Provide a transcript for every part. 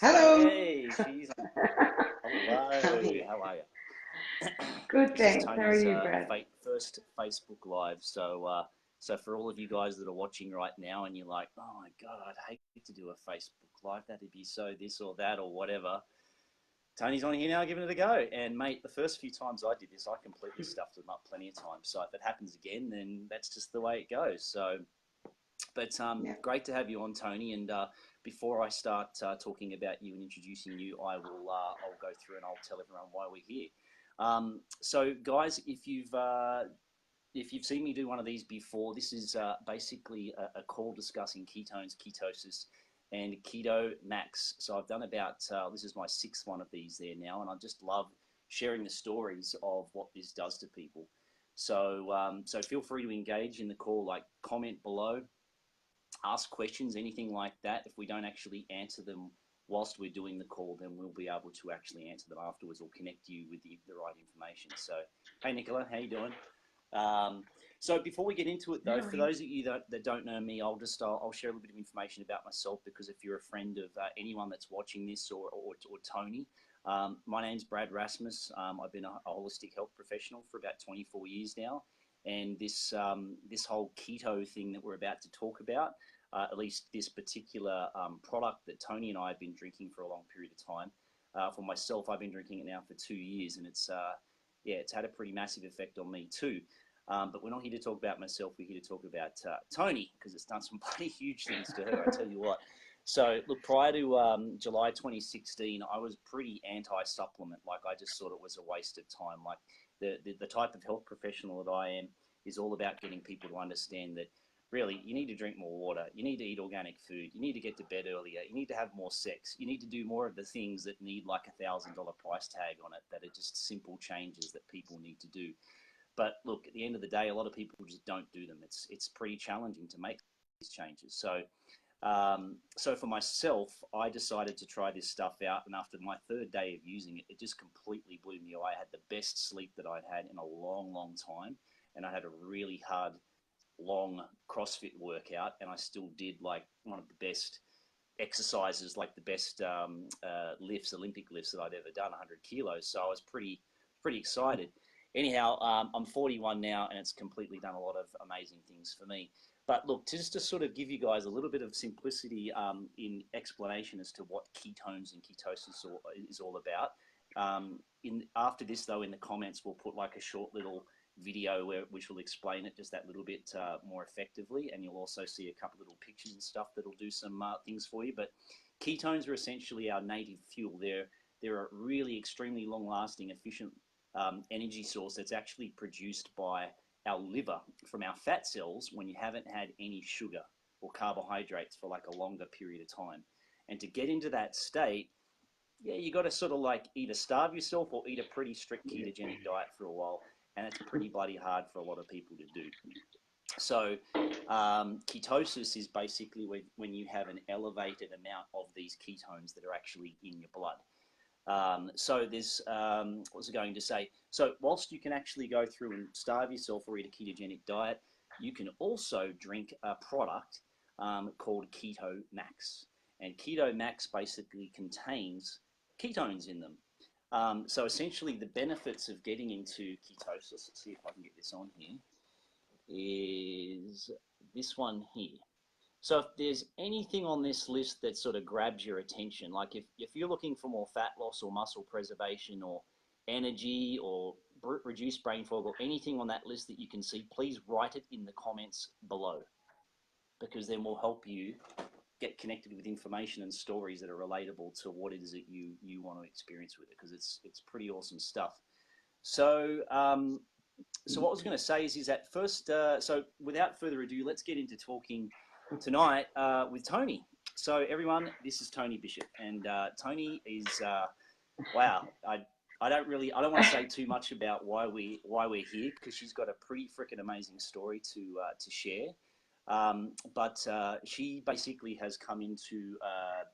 Hello. Hey, she's hello. How are you? Good, This is thanks. How are Tony's you, Brad? first Facebook Live. So for all of you guys that are watching right now, and you're like, "Oh my God, I'd hate to do a Facebook Live. That'd be so this or that or whatever." Tony's on here now, giving it a go. And mate, the first few times I did this, I completely stuffed them up plenty of times. So if it happens again, then that's just the way it goes. So, but Yeah. great to have you on, Tony. And before I start talking about you and introducing you, I'll go through and I'll tell everyone why we're here. So, guys, if you've seen me do one of these before, this is basically a call discussing ketones, ketosis, and keto max. So I've done about this is my sixth one of these there now, and I just love sharing the stories of what this does to people. So so feel free to engage in the call, like comment below, ask questions, anything like that. If we don't actually answer them whilst we're doing the call, then we'll be able to actually answer them afterwards or connect you with the right information. So, hey Nicola, how you doing? So before we get into it though, for those of you that don't know me, I'll share a little bit of information about myself, because if you're a friend of anyone that's watching this or Tony, my name's Brad Rasmus. I've been a holistic health professional for about 24 years now. And this whole keto thing that we're about to talk about, at least this particular product that Tony and I have been drinking for a long period of time. For myself, I've been drinking it now for 2 years, and it's had a pretty massive effect on me too. But we're not here to talk about myself. We're here to talk about Toni, because it's done some bloody huge things to her, I tell you what. So look, prior to July 2016, I was pretty anti-supplement. Like, I just thought it was a waste of time. Like, the type of health professional that I am is all about getting people to understand that really you need to drink more water, you need to eat organic food, you need to get to bed earlier, you need to have more sex, you need to do more of the things that need like $1,000 price tag on it, that are just simple changes that people need to do. But look, at the end of the day, a lot of people just don't do them. It's pretty challenging to make these changes. So for myself, I decided to try this stuff out, and after my third day of using it, it just completely blew me away. I had the best sleep that I'd had in a long, long time, and I had a really hard, long CrossFit workout, and I still did like one of the best exercises, like the best lifts, Olympic lifts that I'd ever done, 100 kilos. So I was pretty excited. Anyhow, I'm 41 now, and it's completely done a lot of amazing things for me. But look, just to sort of give you guys a little bit of simplicity in explanation as to what ketones and ketosis is all about. After this, though, in the comments, we'll put like a short little video which will explain it just that little bit more effectively, and you'll also see a couple little pictures and stuff that'll do some things for you. But ketones are essentially our native fuel. They're a really extremely long-lasting, efficient energy source that's actually produced by our liver from our fat cells when you haven't had any sugar or carbohydrates for like a longer period of time. And to get into that state, yeah, you got to sort of like either starve yourself or eat a pretty strict ketogenic diet for a while, and it's pretty bloody hard for a lot of people to do. So ketosis is basically when you have an elevated amount of these ketones that are actually in your blood. So there's, what was I going to say? So whilst you can actually go through and starve yourself or eat a ketogenic diet, you can also drink a product called Keto Max. And Keto Max basically contains ketones in them. So essentially the benefits of getting into ketosis, let's see if I can get this on here, is this one here. So if there's anything on this list that sort of grabs your attention, like if you're looking for more fat loss or muscle preservation or energy or reduced brain fog or anything on that list that you can see, please write it in the comments below, because then we'll help you get connected with information and stories that are relatable to what it is that you want to experience with it, because it's pretty awesome stuff. So so what I was going to say is that first, so without further ado, let's get into talking tonight with Toni. So everyone, this is Toni Bishop, and Toni is wow. I don't want to say too much about why we're here, because she's got a pretty freaking amazing story to share. But she basically has come into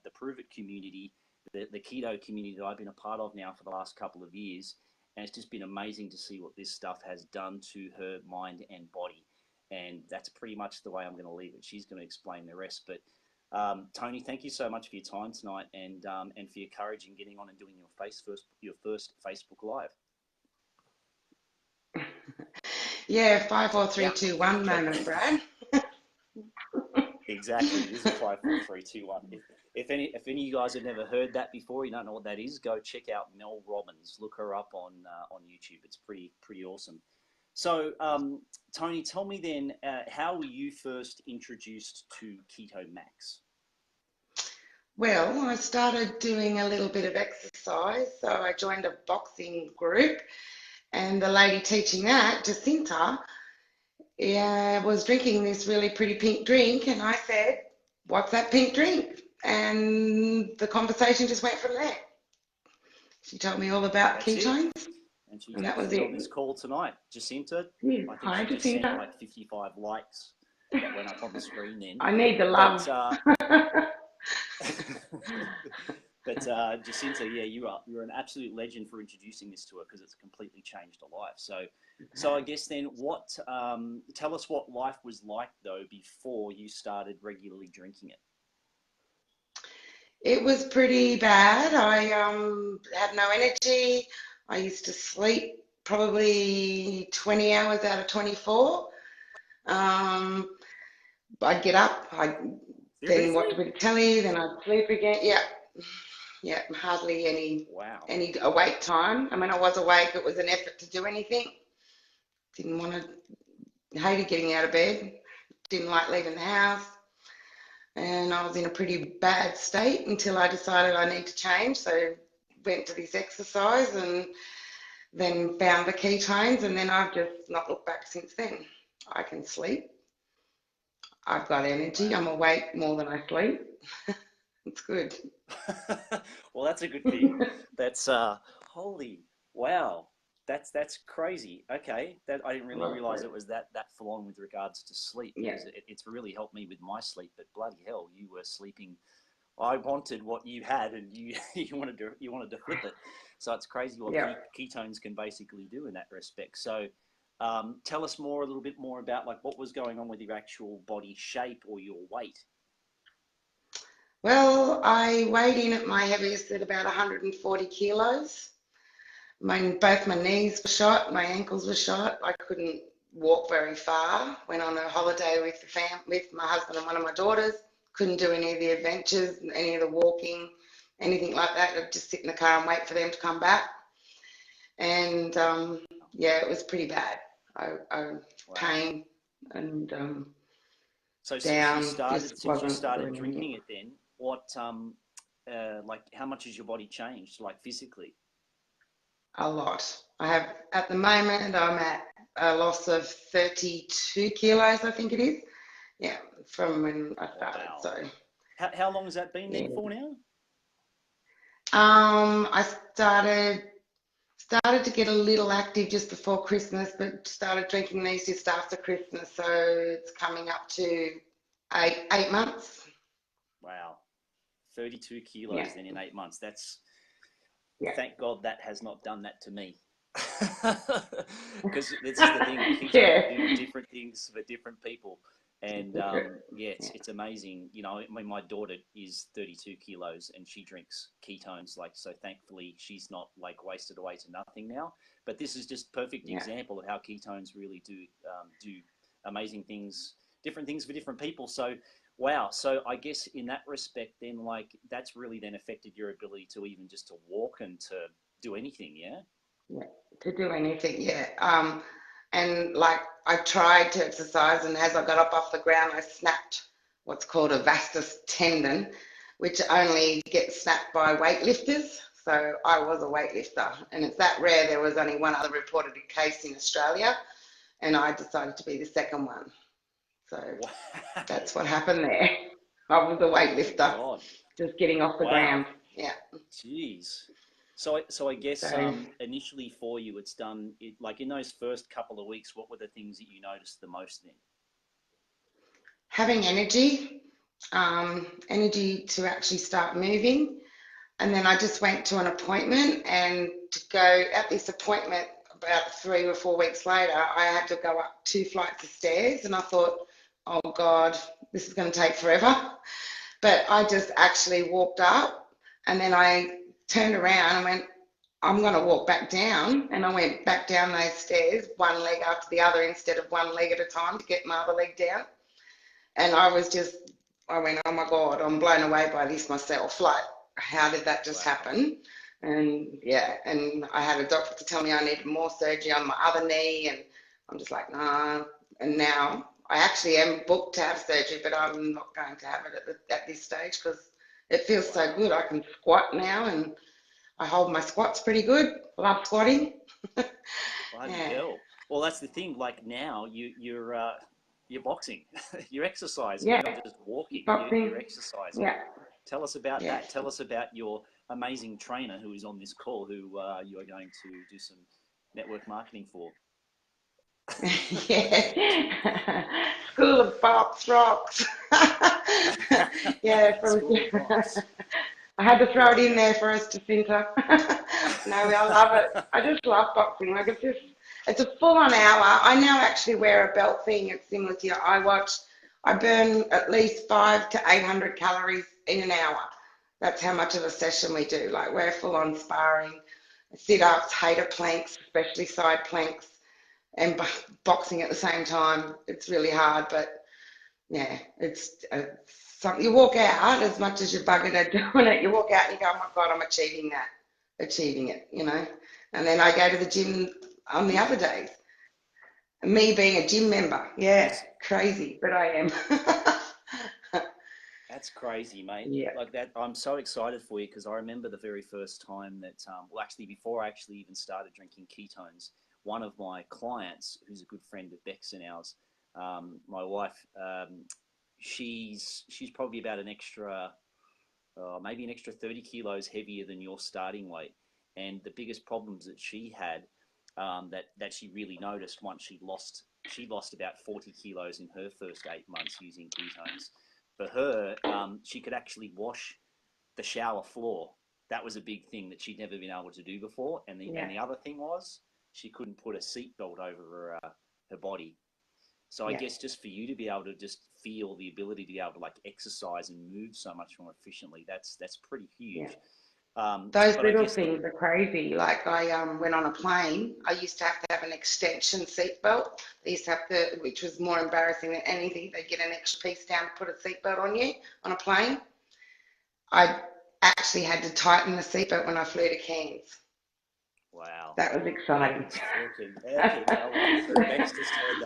the Prove It community, the keto community that I've been a part of now for the last couple of years, and it's just been amazing to see what this stuff has done to her mind and body. And that's pretty much the way I'm going to leave it. She's going to explain the rest. But Toni, thank you so much for your time tonight, and for your courage in getting on and doing your first Facebook Live. Yeah, 5, 4, 3, Yeah. 2, 1 moment, Brad. Exactly, it is a 5, 4, 3, 2, 1. If any of you guys have never heard that before, you don't know what that is, go check out Mel Robbins. Look her up on YouTube. It's pretty awesome. So, Toni, tell me then, how were you first introduced to Keto Max? Well, I started doing a little bit of exercise, so I joined a boxing group, and the lady teaching that, Jacinta, was drinking this really pretty pink drink, and I said, "What's that pink drink?" And the conversation just went from there. She told me all about That's it. ketones, And she's and that was actually on it. this call tonight. Jacinta, Yeah. I think Hi, she just sent Jacinta. like 55 likes that went up on the screen then. I need the love. But Jacinta, yeah, you're an absolute legend for introducing this to her, because it's completely changed her life. So I guess then, tell us what life was like though before you started regularly drinking it. It was pretty bad. I had no energy. I used to sleep probably 20 hours out of 24. I'd get up, then watch a bit of telly, then I'd sleep again. Yeah, hardly any awake time. I mean, I was awake. It was an effort to do anything. Hated getting out of bed. Didn't like leaving the house. And I was in a pretty bad state until I decided I need to change. So went to this exercise and then found the ketones, and then I've just not looked back since then. I can sleep. I've got energy. I'm awake more than I sleep. It's good. Well, that's a good thing. That's holy wow. That's crazy. Okay, that I didn't really realize it was that full on with regards to sleep. Because it's really helped me with my sleep. But bloody hell, you were sleeping. I wanted what you had, and you wanted to flip it. So it's crazy what ketones can basically do in that respect. So, tell us a little bit more about like what was going on with your actual body shape or your weight. Well, I weighed in at my heaviest at about 140 kilos. Both my knees were shot, my ankles were shot. I couldn't walk very far. Went on a holiday with with my husband and one of my daughters. Couldn't do any of the adventures, any of the walking, anything like that. I'd just sit in the car and wait for them to come back. And it was pretty bad. Pain and so down. Since you started drinking it, then what like how much has your body changed, like physically? A lot. At the moment, I'm at a loss of 32 kilos, I think it is. Yeah, from when I started. Wow. So, how long has that been then for now? I started to get a little active just before Christmas, but started drinking these just after Christmas. So it's coming up to eight months. Wow, 32 kilos then in 8 months. That's thank God that has not done that to me. Because this is the thing, keto do different things for different people. And it's amazing. You know, I mean, my daughter is 32 kilos and she drinks ketones. Like, so thankfully she's not like wasted away to nothing now. But this is just perfect example of how ketones really do amazing things, different things for different people. So, wow. So I guess in that respect, then like that's really then affected your ability to even just to walk and to do anything. Yeah. Yeah, to do anything. Yeah. And like I tried to exercise, and as I got up off the ground, I snapped what's called a vastus tendon, which only gets snapped by weightlifters. So I was a weightlifter, and it's that rare. There was only one other reported case in Australia, and I decided to be the second one. So that's what happened there. I was a weightlifter, just getting off the ground. Yeah. Jeez. So I guess initially for you, it's done it like in those first couple of weeks. What were the things that you noticed the most then? Having energy to actually start moving, and then I just went to an appointment, and to go at this appointment about 3 or 4 weeks later, I had to go up 2 flights of stairs, and I thought, oh God, this is going to take forever. But I just actually walked up and then I turned around and went, I'm going to walk back down. And I went back down those stairs, one leg after the other instead of one leg at a time to get my other leg down. And I went, oh my God, I'm blown away by this myself. Like, how did that just happen? And yeah, and I had a doctor to tell me I needed more surgery on my other knee. And I'm just like, nah. And now I actually am booked to have surgery, but I'm not going to have it at this stage because it feels so good. I can squat now and I hold my squats pretty good. Love squatting. Bloody hell. Well, that's the thing. Like now, you're boxing, you're exercising. Yeah. You're not just walking. You're exercising. Yeah. Tell us about that. Tell us about your amazing trainer who is on this call, who you are going to do some network marketing for. Yeah. School of Box rocks. Yeah. I had to throw it in there for us to center. No, I love it. I just love boxing. Like it's a full-on hour. I now actually wear a belt thing. It's similar to your iWatch. I burn at least 500 to 800 calories in an hour. That's how much of a session we do. Like we're full-on sparring, sit-ups, hater planks, especially side planks, and boxing at the same time. It's really hard, but yeah, it's something. You walk out as much as you're buggered at doing it. You walk out and you go, oh my God, I'm achieving it, you know. And then I go to the gym on the other days. Me being a gym member, crazy, but I am. That's crazy, mate. Yeah. Like that, I'm so excited for you because I remember the very first time that, well, actually, before I actually even started drinking ketones, one of my clients, who's a good friend of Bex and ours, my wife, she's probably about maybe an extra 30 kilos heavier than your starting weight. And the biggest problems that she had, that she really noticed once she lost about 40 kilos in her first 8 months using ketones. For her, she could actually wash the shower floor. That was a big thing that she'd never been able to do before. And the other thing was she couldn't put a seatbelt over her body. So I guess just for you to be able to just feel the ability to be able to like exercise and move so much more efficiently, that's pretty huge. Those little things are crazy. Like I went on a plane. I used to have an extension seatbelt. They used to have which was more embarrassing than anything. They get an extra piece down to put a seatbelt on you on a plane. I actually had to tighten the seatbelt when I flew to Cairns. Wow. That was exciting.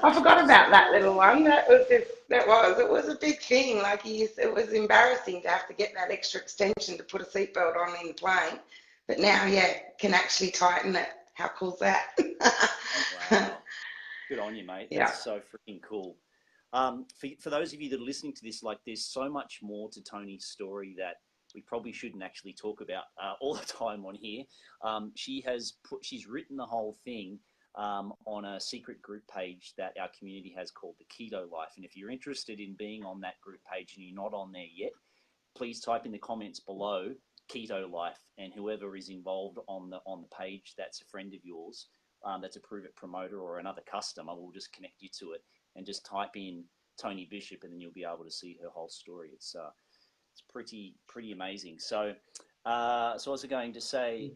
I forgot about that little one. It was a big thing. Like it was embarrassing to have to get that extra extension to put a seatbelt on in the plane. But now, can actually tighten it. How cool is that? Wow. Good on you, mate. That's so freaking cool. For those of you that are listening to this, like there's so much more to Toni's story that we probably shouldn't actually talk about all the time on here. She's written the whole thing on a secret group page that our community has called the Keto Life. And if you're interested in being on that group page and you're not on there yet, please type in the comments below Keto Life, and whoever is involved on the page that's a friend of yours, that's a Prove It promoter or another customer, will just connect you to it and just type in Toni Bishop, and then you'll be able to see her whole story. It's pretty amazing. So I was going to say,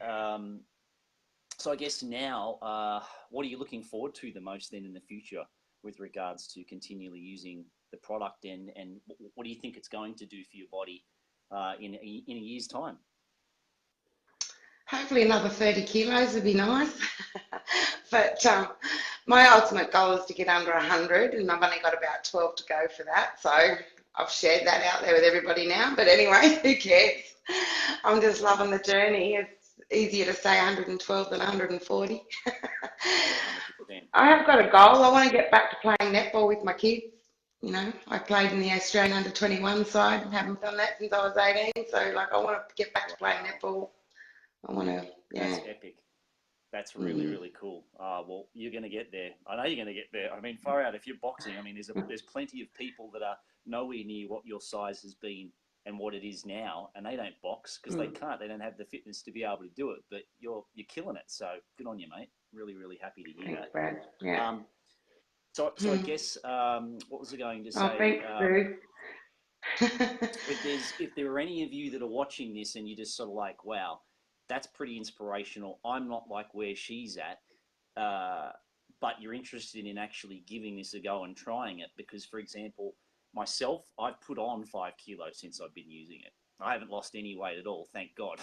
so I guess now, what are you looking forward to the most then in the future with regards to continually using the product, and what do you think it's going to do for your body in a year's time? Hopefully another 30 kilos would be nice. But my ultimate goal is to get under 100, and I've only got about 12 to go for that. So I've shared that out there with everybody now. But anyway, who cares? I'm just loving the journey. It's easier to say 112 than 140. I have got a goal. I want to get back to playing netball with my kids. You know, I played in the Australian under-21 side and haven't done that since I was 18. So, like, I want to get back to playing netball. I want to, That's epic. That's really cool. Well, you're going to get there. I know you're going to get there. I mean, far out, if you're boxing, I mean, there's plenty of people that are nowhere near what your size has been and what it is now, and they don't box because they can't. They don't have the fitness to be able to do it. But you're killing it. So good on you, mate. Really happy to hear that. Brad. Yeah. So I guess what was I going to say? Thanks, Sue. If there are any of you that are watching this and you're just sort of like, wow, that's pretty inspirational. I'm not like where she's at. But you're interested in actually giving this a go and trying it because, for example, myself, I've put on 5 kilos since I've been using it. I haven't lost any weight at all, thank God.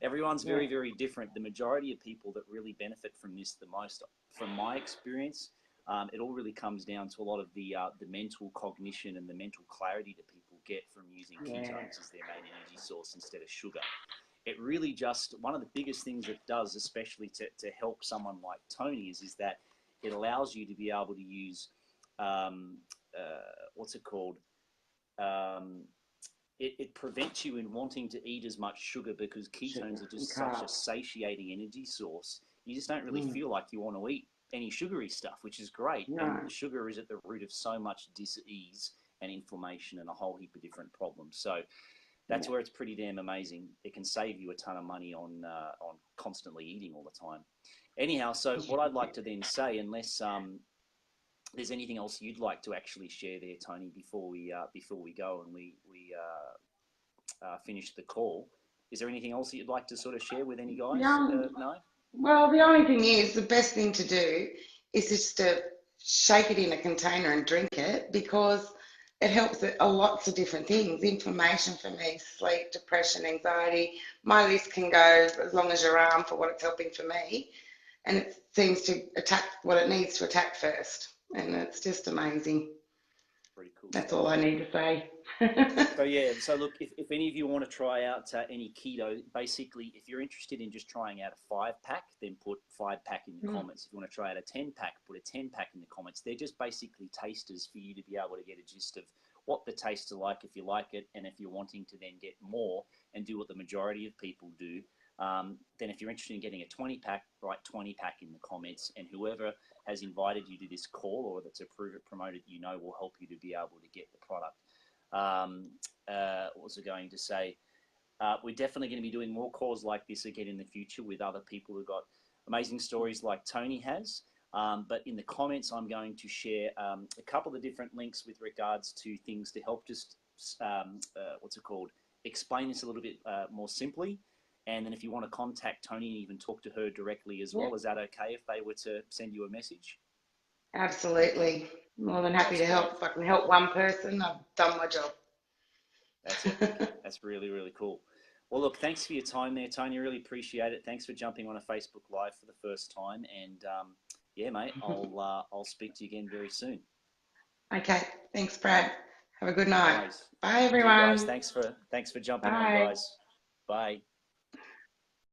Everyone's Yeah. very, very different. The majority of people that really benefit from this the most, from my experience, it all really comes down to a lot of the mental cognition and the mental clarity that people get from using ketones as their main energy source instead of sugar. It really just, one of the biggest things it does, especially to help someone like Toni, is that it allows you to be able to use, what's it called? It prevents you in wanting to eat as much sugar because ketones are just such a satiating energy source. You just don't really feel like you want to eat any sugary stuff, which is great. No. And sugar is at the root of so much dis-ease and inflammation and a whole heap of different problems. So that's where it's pretty damn amazing. It can save you a ton of money on constantly eating all the time. Anyhow, so what I'd like to then say, unless there's anything else you'd like to actually share there, Toni, before we go and we finish the call, is there anything else that you'd like to sort of share with any guys? No? Well, the only thing is, the best thing to do is just to shake it in a container and drink it because it helps with lots of different things. Inflammation for me, sleep, depression, anxiety. My list can go as long as your arm for what it's helping for me. And it seems to attack what it needs to attack first. And it's just amazing. Pretty cool. That's all I need to say. So yeah, so look, if any of you want to try out any keto, basically, if you're interested in just trying out a 5-pack, then put 5-pack in the comments. If you want to try out a 10-pack, put a 10-pack in the comments. They're just basically tasters for you to be able to get a gist of what the tastes are like, if you like it, and if you're wanting to then get more and do what the majority of people do. Then if you're interested in getting a 20-pack, write 20-pack in the comments, and whoever has invited you to this call or that's approved it, promoted, will help you to be able to get the product. What was I going to say? We're definitely going to be doing more calls like this again in the future with other people who've got amazing stories like Toni has. But in the comments, I'm going to share a couple of different links with regards to things to help just, explain this a little bit more simply. And then if you want to contact Toni and even talk to her directly as well, is that okay if they were to send you a message? Absolutely. More than happy to help. If I can help one person, I've done my job. That's epic. That's really, really cool. Well, look, thanks for your time there, Toni. Really appreciate it. Thanks for jumping on a Facebook Live for the first time. And yeah, mate, I'll speak to you again very soon. Okay. Thanks, Brad. Have a good night. Nice. Bye, everyone. You guys, thanks for jumping on, guys. Bye.